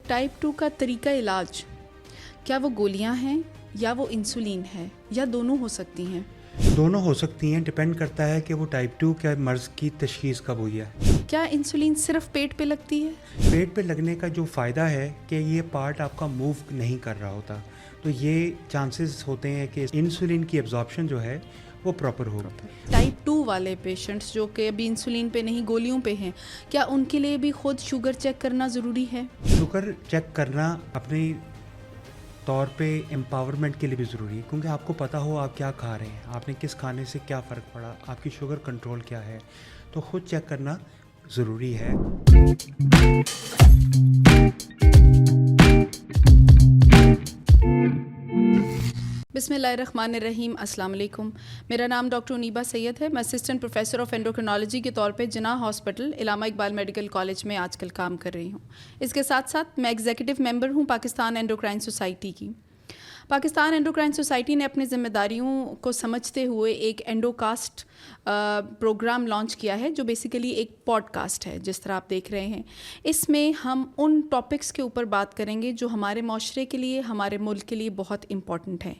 Type 2 का तरीका इलाज, क्या वो गोलियां हैं या वो इंसुलिन है या दोनों हो सकती हैं? दोनों हो सकती हैं, डिपेंड करता है कि वो टाइप 2 के मर्ज़ की तशख़ीस कब हुई है। क्या इंसुलिन सिर्फ पेट पे लगती है? पेट पे लगने का जो फ़ायदा है कि ये पार्ट आपका मूव नहीं कर रहा होता, तो ये चांसेस होते हैं कि इंसुलिन की एब्जॉर्प्शन जो है वो प्रॉपर हो। टाइप 2 वाले पेशेंट्स जो कि अभी इंसुलिन पे नहीं गोलियों पे हैं, क्या उनके लिए भी खुद शुगर चेक करना ज़रूरी है? शुगर चेक करना अपनी तौर पे एम्पावरमेंट के लिए भी ज़रूरी है, क्योंकि आपको पता हो आप क्या खा रहे हैं, आपने किस खाने से क्या फ़र्क पड़ा, आपकी शुगर कंट्रोल क्या है, तो ख़ुद चेक करना ज़रूरी है। बिस्मिल्लाहिर्रहमानिर्रहीम, अस्सलाम वालेकुम। मेरा नाम डॉक्टर उनीबा सैयद है। मैं असिस्टेंट प्रोफेसर ऑफ एंडोक्रिनोलॉजी के तौर पे जिन्ना हॉस्पिटल इलामा इकबाल मेडिकल कॉलेज में आजकल काम कर रही हूँ। इसके साथ साथ मैं एग्जीक्यूटिव मेंबर हूँ पाकिस्तान एंडोक्राइन सोसाइटी की। पाकिस्तान एंडोक्राइन सोसाइटी ने अपनी ज़िम्मेदारियों को समझते हुए एक एंडोकास्ट प्रोग्राम लॉन्च किया है, जो बेसिकली एक पॉडकास्ट है जिस तरह आप देख रहे हैं। इसमें हम उन टॉपिक्स के ऊपर बात करेंगे जो हमारे माशरे के लिए, हमारे मुल्क के लिए बहुत इम्पॉर्टेंट है।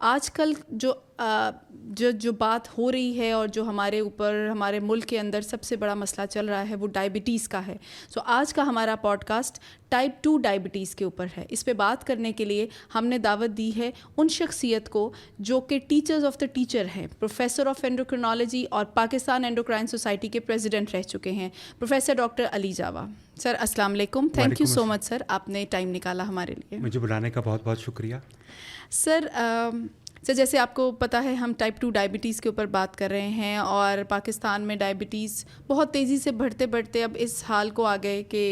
आजकल जो बात हो रही है और जो हमारे ऊपर, हमारे मुल्क के अंदर सबसे बड़ा मसला चल रहा है वो डायबिटीज़ का है। सो आज का हमारा पॉडकास्ट टाइप 2 डायबिटीज़ के ऊपर है। इस पे बात करने के लिए हमने दावत दी है उन शख्सियत को जो कि टीचर्स ऑफ द टीचर हैं, प्रोफेसर ऑफ एंडोक्रिनोलॉजी और पाकिस्तान एंडोक्राइन सोसाइटी के प्रेसिडेंट रह चुके हैं, प्रोफेसर डॉक्टर अली जावा। सर अस्सलाम वालेकुम, thank you so much sir, आपने टाइम निकाला हमारे लिए। मुझे बुलाने का बहुत बहुत शुक्रिया। सर जैसे आपको पता है हम टाइप 2 डायबिटीज़ के ऊपर बात कर रहे हैं और पाकिस्तान में डायबिटीज़ बहुत तेज़ी से बढ़ते बढ़ते अब इस हाल को आ गए कि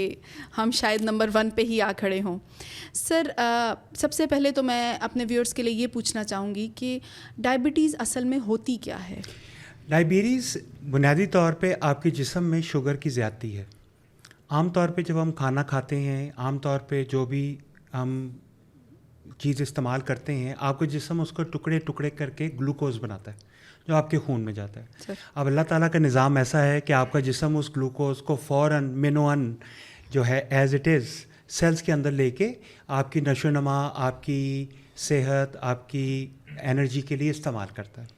हम शायद नंबर 1 पे ही आ खड़े हों। सर सबसे पहले तो मैं अपने व्यूअर्स के लिए ये पूछना चाहूँगी कि डायबिटीज़ असल में होती क्या है? डायबिटीज़ बुनियादी तौर पे आपके जिस्म में शुगर की ज़्यादती है। आम तौर पे जब हम खाना खाते हैं, आम तौर पे जो भी हम चीज़ इस्तेमाल करते हैं, आपका जिस्म उसको टुकड़े टुकड़े करके ग्लूकोज बनाता है जो आपके खून में जाता है। अब अल्लाह ताला का निज़ाम ऐसा है कि आपका जिस्म उस ग्लूकोज को फ़ौरन मिनोअन जो है एज़ इट इज़ सेल्स के अंदर लेके आपकी नशोनमा, आपकी सेहत, आपकी एनर्जी के लिए इस्तेमाल करता है।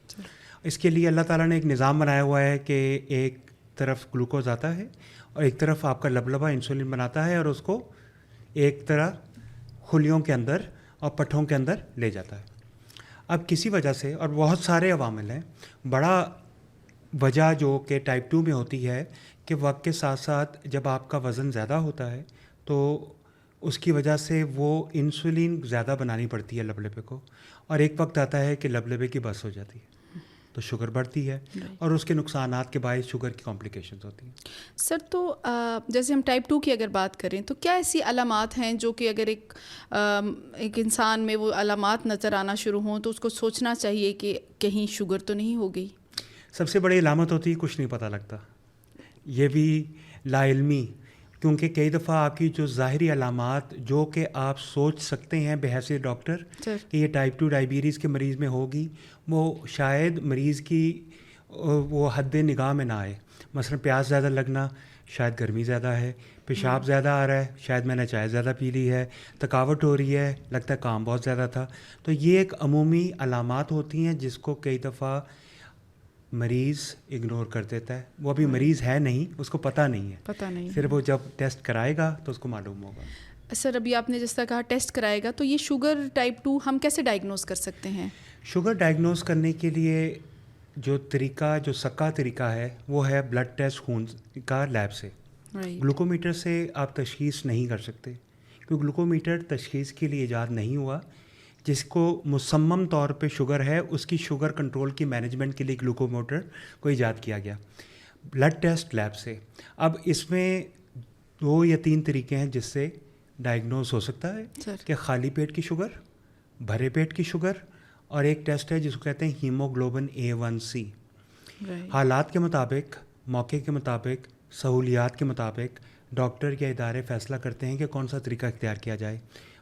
इसके लिए अल्लाह ताला ने एक निज़ाम बनाया हुआ है कि एक तरफ ग्लूकोज आता है और एक तरफ आपका लबलबा इंसुलिन बनाता है और उसको एक तरह खुलियों के अंदर और पट्ठों के अंदर ले जाता है। अब किसी वजह से, और बहुत सारे अवामिल हैं, बड़ा वजह जो कि टाइप 2 में होती है कि वक्त के साथ साथ जब आपका वज़न ज़्यादा होता है तो उसकी वजह से वो इंसुलिन ज़्यादा बनानी पड़ती है लबलबे को, और एक वक्त आता है कि लबलबे की बस हो जाती है तो शुगर बढ़ती है और उसके नुकसानात के बायस शुगर की कॉम्प्लिकेशंस होती हैं। सर तो जैसे हम टाइप 2 की अगर बात करें तो क्या ऐसी अलामात हैं जो कि अगर एक इंसान में वो अलामात नज़र आना शुरू हों तो उसको सोचना चाहिए कि कहीं शुगर तो नहीं हो गई? सबसे बड़ी अलामत होती है कुछ नहीं पता लगता, ये भी लाइल्मी, क्योंकि कई दफ़ा आपकी जो ज़ाहिरी अलामात जो कि आप सोच सकते हैं बहैसियत डॉक्टर कि ये टाइप 2 डायबिटीज़ के मरीज़ में होगी, वो शायद मरीज़ की वो हद निगाह में ना आए। मसलन प्यास ज़्यादा लगना, शायद गर्मी ज़्यादा है, पेशाब ज़्यादा आ रहा है, शायद मैंने चाय ज़्यादा पी ली है, थकावट हो रही है, लगता है काम बहुत ज़्यादा था। तो ये एक अमूमी अलामात होती हैं जिसको कई दफ़ा मरीज़ इग्नोर कर देता है। वो अभी मरीज़ है नहीं, उसको पता नहीं है, फिर वो जब टेस्ट कराएगा तो उसको मालूम होगा। सर अभी आपने जिस तरह कहा टेस्ट कराएगा, तो ये शुगर टाइप 2 हम कैसे डायग्नोस कर सकते हैं? शुगर डायग्नोस करने के लिए जो तरीका, जो सक्का तरीका है वो है ब्लड टेस्ट खून का लैब से। ग्लूकोमीटर से आप तशख़ीस नहीं कर सकते, क्योंकि ग्लूकोमीटर तशख़ीस के लिए ईजाद नहीं हुआ। जिसको मुसम्मम तौर पे शुगर है उसकी शुगर कंट्रोल की मैनेजमेंट के लिए ग्लूकोमीटर को ईजाद किया गया ब्लड टेस्ट लैब से। अब इसमें 2 या 3 तरीके हैं जिससे डायग्नोस हो सकता है कि खाली पेट की शुगर, भरे पेट की शुगर, और एक टेस्ट है जिसको कहते हैं हीमोग्लोबिन A1C। हालात के मुताबिक, मौके के मुताबिक, सहूलियात के मुताबिक डॉक्टर या इदारे फ़ैसला करते हैं कि कौन सा तरीका इख्तियार किया जाए।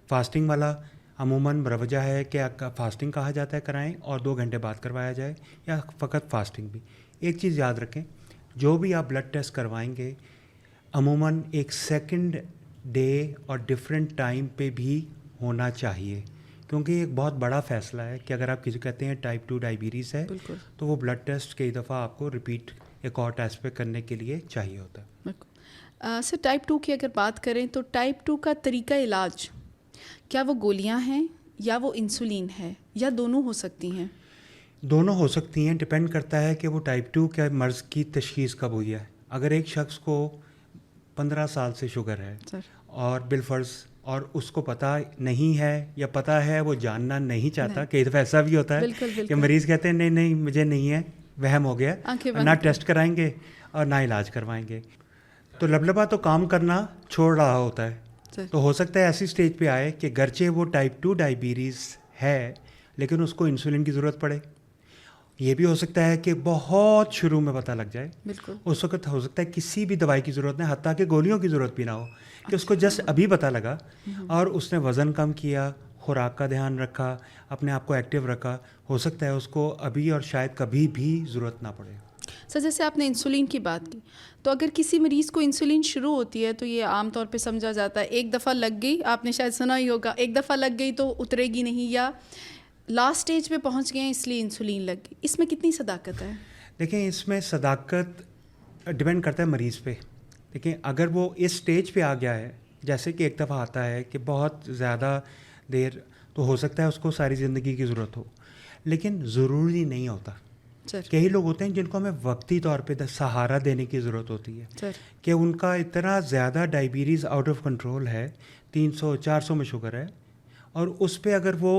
फ़ास्टिंग वाला अमूमन मरवजा है कि फ़ास्टिंग कहा जाता है कराएं और 2 घंटे बाद करवाया जाए, या फ़कत फ़ास्टिंग भी। एक चीज़ याद रखें, जो भी आप ब्लड टेस्ट करवाएंगे अमूमन एक सेकंड डे और डिफरेंट टाइम पे भी होना चाहिए, क्योंकि ये एक बहुत बड़ा फैसला है कि अगर आप किसी कहते हैं टाइप 2 डायबिटीज़ है तो वो ब्लड टेस्ट कई दफ़ा आपको रिपीट एक और टेस्ट पे करने के लिए चाहिए होता है। सर टाइप 2 की अगर बात करें तो टाइप 2 का तरीका इलाज क्या वो गोलियां हैं या वो इंसुलिन है या दोनों हो सकती हैं? दोनों हो सकती हैं, डिपेंड करता है कि वो टाइप 2 के मर्ज़ की तशख़ीस कब हुई है। अगर एक शख्स को 15 साल से शुगर है सर और बिलफर्ज और उसको पता नहीं है या पता है वो जानना नहीं चाहता, कई दफ़ा ऐसा भी होता है बिल्कुल, कि बिल्कुल। मरीज़ कहते हैं नहीं नहीं मुझे नहीं है, वहम हो गया, आंखें ना बंद टेस्ट कराएंगे और ना इलाज करवाएंगे, तो लबलबा तो काम करना छोड़ रहा होता है। सर तो हो सकता है ऐसी स्टेज पे आए कि गरचे वो टाइप 2 डायबिटीज़ है लेकिन उसको इंसुलिन की ज़रूरत पड़े। ये भी हो सकता है कि बहुत शुरू में पता लग जाए, बिल्कुल उस वक्त हो सकता है किसी भी दवाई की ज़रूरत नहीं, हत्ता कि गोलियों की ज़रूरत भी ना हो, कि उसको जस्ट अभी पता लगा और उसने वज़न कम किया, खुराक का ध्यान रखा, अपने आप को एक्टिव रखा, हो सकता है उसको अभी और शायद कभी भी ज़रूरत ना पड़े। सर जैसे आपने इंसुलिन की बात की, तो अगर किसी मरीज़ को इंसुलिन शुरू होती है तो ये आम तौर पे समझा जाता है एक दफ़ा लग गई, आपने शायद सुना ही होगा, एक दफ़ा लग गई तो उतरेगी नहीं, या लास्ट स्टेज पे पहुंच गए हैं इसलिए इंसुलिन लग गई। इसमें कितनी सदाकत है? देखें, इसमें सदाकत डिपेंड करता है मरीज़ पे। देखें, अगर वो इस स्टेज पे आ गया है, जैसे कि एक दफ़ा आता है कि बहुत ज़्यादा देर, तो हो सकता है उसको सारी ज़िंदगी की ज़रूरत हो, लेकिन ज़रूरी नहीं होता। सर कई लोग होते हैं जिनको हमें वक्ती तौर पे सहारा देने की ज़रूरत होती है सर कि उनका इतना ज़्यादा डायबिटीज़ आउट ऑफ कंट्रोल है, 300-400 में शुगर है, और उस पे अगर वो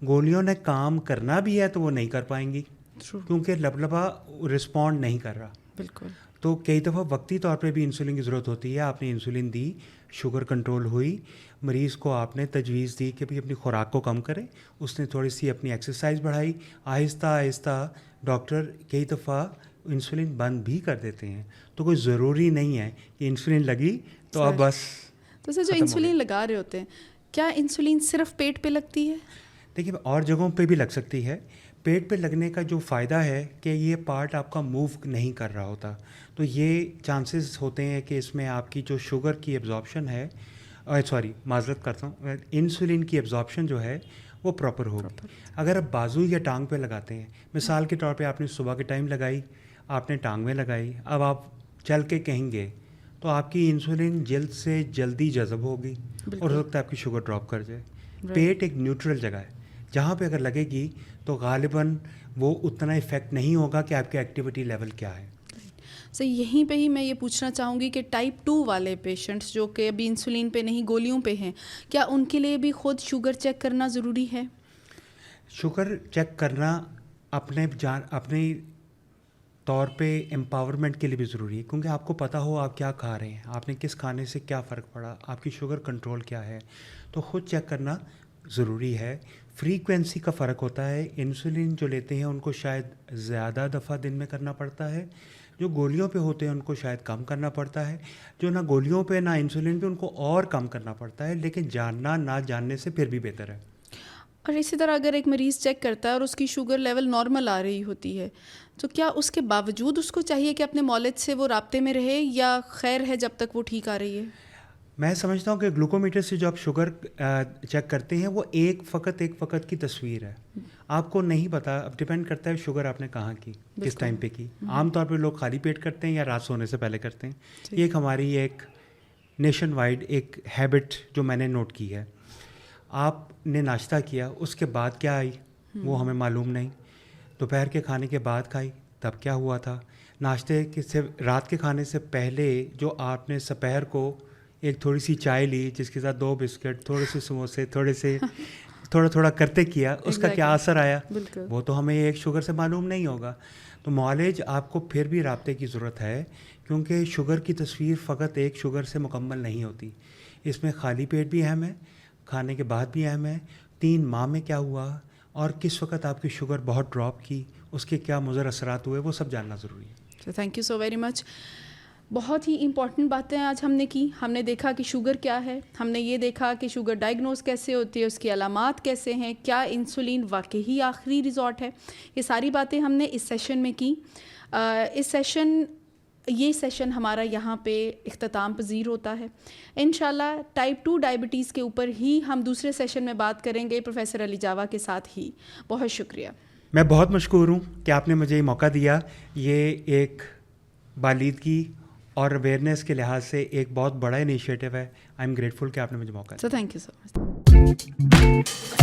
गोलियों ने काम करना भी है तो वो नहीं कर पाएंगी ट्रू क्योंकि लबलबा रिस्पॉन्ड नहीं कर रहा। बिल्कुल तो कई दफ़ा वक्ती तौर पे भी इंसुलिन की ज़रूरत होती है। आपने इंसुलिन दी, शुगर कंट्रोल हुई, मरीज़ को आपने तजवीज़ दी कि भाई अपनी खुराक को कम करें, उसने थोड़ी सी अपनी एक्सरसाइज बढ़ाई, आहिस्ता आहिस्ता डॉक्टर कई दफ़ा इंसुलिन बंद भी कर देते हैं। तो कोई ज़रूरी नहीं है कि इंसुलिन लगी तो अब सर, बस। तो सर जो खत्म हो इंसुलिन गया। लगा रहे होते हैं, क्या इंसुलिन सिर्फ पेट पे लगती है? देखिए, और जगहों पे भी लग सकती है। पेट पे लगने का जो फ़ायदा है कि ये पार्ट आपका मूव नहीं कर रहा होता, तो ये चांसेस होते हैं कि इसमें आपकी जो शुगर की एब्जॉर्प्शन है, माजरत करता हूँ, इंसुलिन की एब्जॉर्प्शन जो है वो प्रॉपर होगी। अगर आप बाजू या टांग पे लगाते हैं, मिसाल के तौर पे आपने सुबह के टाइम लगाई, आपने टांग में लगाई, अब आप चल के कहेंगे तो आपकी इंसुलिन जल्द से जल्दी जज़ब होगी और हो सकता है आपकी शुगर ड्रॉप कर जाए। पेट एक न्यूट्रल जगह है, जहाँ पे अगर लगेगी तो गालिबन वो उतना इफ़ेक्ट नहीं होगा कि आपकी एक्टिविटी लेवल क्या है। सर यहीं पे ही मैं ये पूछना चाहूँगी कि टाइप 2 वाले पेशेंट्स जो कि अभी इंसुलिन पे नहीं गोलियों पे हैं, क्या उनके लिए भी खुद शुगर चेक करना ज़रूरी है? शुगर चेक करना अपने तौर पे एम्पावरमेंट के लिए भी ज़रूरी है, क्योंकि आपको पता हो आप क्या खा रहे हैं, आपने किस खाने से क्या फ़र्क पड़ा, आपकी शुगर कंट्रोल क्या है, तो ख़ुद चेक करना ज़रूरी है। फ्रीक्वेंसी का फ़र्क होता है, इंसुलिन जो लेते हैं उनको शायद ज़्यादा दफ़ा दिन में करना पड़ता है, जो गोलियों पे होते हैं उनको शायद कम करना पड़ता है, जो ना गोलियों पे ना इंसुलिन पे उनको और कम करना पड़ता है, लेकिन जानना ना जानने से फिर भी बेहतर है। और इसी तरह अगर एक मरीज़ चेक करता है और उसकी शुगर लेवल नॉर्मल आ रही होती है, तो क्या उसके बावजूद उसको चाहिए कि अपने मौलिद से वो राब्ते में रहे, या खैर है जब तक वो ठीक आ रही है? मैं समझता हूँ कि ग्लूकोमीटर से जो आप शुगर चेक करते हैं वो एक फ़कत की तस्वीर है, आपको नहीं पता। अब डिपेंड करता है शुगर आपने कहाँ की, किस टाइम पे की। आमतौर पे लोग खाली पेट करते हैं या रात सोने से पहले करते हैं। ये एक हमारी एक नेशन वाइड एक हैबिट जो मैंने नोट की है। आपने नाश्ता किया, उसके बाद क्या आई वो हमें मालूम नहीं, दोपहर के खाने के बाद खाई तब क्या हुआ था, नाश्ते के से रात के खाने से पहले जो आपने दोपहर को एक थोड़ी सी चाय ली जिसके साथ 2 बिस्किट, थोड़े से समोसे, थोड़ा थोड़ा करते किया, उसका क्या असर आया वो तो हमें एक शुगर से मालूम नहीं होगा। तो मॉलेज आपको फिर भी राब्ते की ज़रूरत है, क्योंकि शुगर की तस्वीर फ़कत एक शुगर से मुकम्मल नहीं होती। इसमें खाली पेट भी अहम है, खाने के बाद भी अहम है, 3 माह में क्या हुआ और किस वक्त आपकी शुगर बहुत ड्रॉप की, उसके क्या मुज़र असरात हुए, वो सब जानना ज़रूरी है। Thank you so very much. बहुत ही इम्पॉर्टेंट बातें आज हमने की। हमने देखा कि शुगर क्या है, हमने ये देखा कि शुगर डायग्नोस कैसे होती है, उसकी अलामात कैसे हैं, क्या इंसुलिन वाकई ही आखिरी रिजॉर्ट है। ये सारी बातें हमने इस सेशन में की। इस सेशन یہ سیشن ہمارا یہاں پہ اختتام پذیر ہوتا ہے. انشاءاللہ ٹائپ 2 ڈائبٹیز کے اوپر ہی ہم دوسرے سیشن میں بات کریں گے پروفیسر علی جاوا کے ساتھ ہی. بہت شکریہ. میں بہت مشکور ہوں کہ آپ نے مجھے یہ موقع دیا. یہ ایک بالیدگی اور اویئرنیس کے لحاظ سے ایک بہت بڑا انیشیٹو ہے. آئی ایم گریٹفل کہ آپ نے مجھے موقع دیا. So thank you so much.